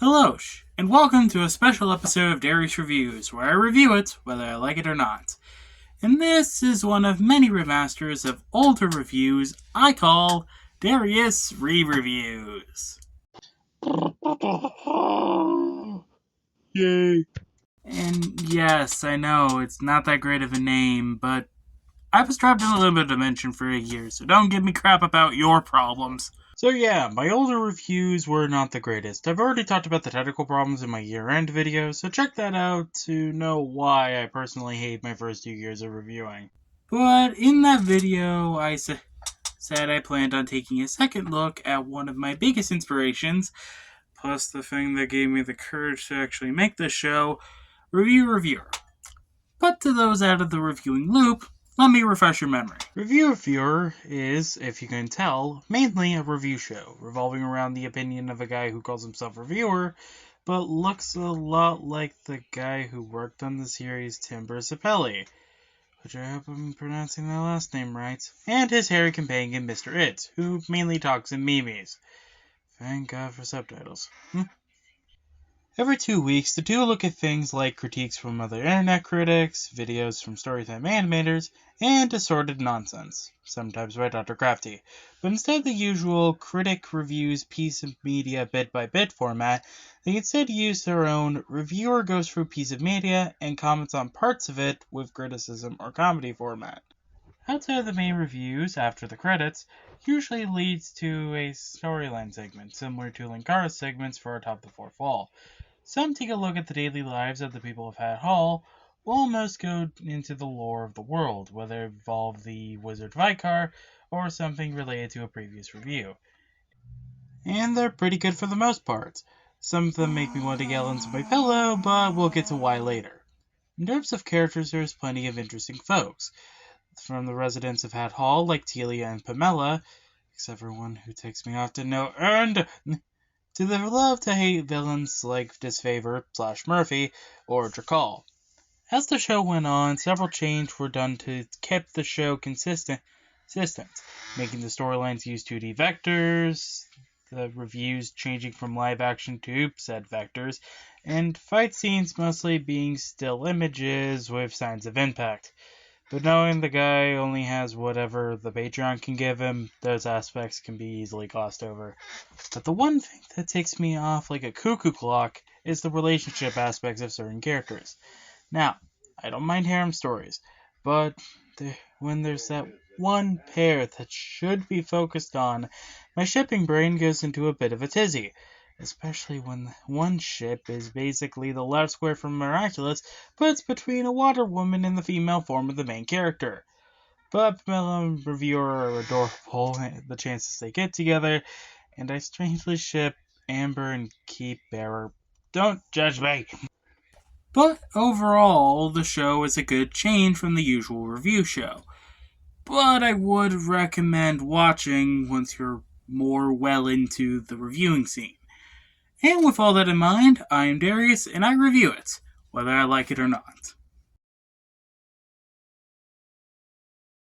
Hello, and welcome to a special episode of Darius Reviews, where I review it, whether I like it or not. And this is one of many remasters of older reviews I call Darius Re-Reviews. Yay! And yes, I know, it's not that great of a name, but I was trapped in a limited dimension for a year, so don't give me crap about your problems. So yeah, my older reviews were not the greatest. I've already talked about the technical problems in my year-end video, so check that out to know why I personally hate my first 2 years of reviewing. But in that video, I said I planned on taking a second look at one of my biggest inspirations, plus the thing that gave me the courage to actually make this show, Reviewer. But to those out of the reviewing loop, let me refresh your memory. Reviewer is, if you can tell, mainly a review show, revolving around the opinion of a guy who calls himself reviewer, but looks a lot like the guy who worked on the series Tim Sapelli, which I hope I'm pronouncing that last name right, and his hairy companion Mr. It, who mainly talks in memes. Thank God for subtitles. Every 2 weeks, the two look at things like critiques from other internet critics, videos from storytime animators, and assorted nonsense, sometimes by Dr. Crafty. But instead of the usual critic reviews piece of media bit by bit format, they instead use their own reviewer goes through piece of media and comments on parts of it with criticism or comedy format. Outside of the main reviews, after the credits, usually leads to a storyline segment, similar to Linkara's segments for our Top the Fourth Wall. Some take a look at the daily lives of the people of Hat Hall, while most go into the lore of the world, whether it involve the Wizard Vicar or something related to a previous review. And they're pretty good for the most part. Some of them make me want to yell into my pillow, but we'll get to why later. In terms of characters, there's plenty of interesting folks. From the residents of Hat Hall, like Telia and Pamela, except for one who takes me off to no earned, to the love-to-hate villains like Disfavor / Murphy or Drakal. As the show went on, several changes were done to keep the show consistent, making the storylines use 2D vectors, the reviews changing from live action to said vectors, and fight scenes mostly being still images with signs of impact. But knowing the guy only has whatever the Patreon can give him, those aspects can be easily glossed over. But the one thing that takes me off like a cuckoo clock is the relationship aspects of certain characters. Now, I don't mind harem stories, but when there's that one pair that should be focused on, my shipping brain goes into a bit of a tizzy. Especially when one ship is basically the left square from Miraculous, but it's between a water woman and the female form of the main character. But Pamela and Reviewer are adorable, the chances they get together, and I strangely ship Amber and Keep Bearer. Don't judge me! But overall, the show is a good change from the usual review show. But I would recommend watching once you're more well into the reviewing scene. And with all that in mind, I am Darius, and I review it, whether I like it or not.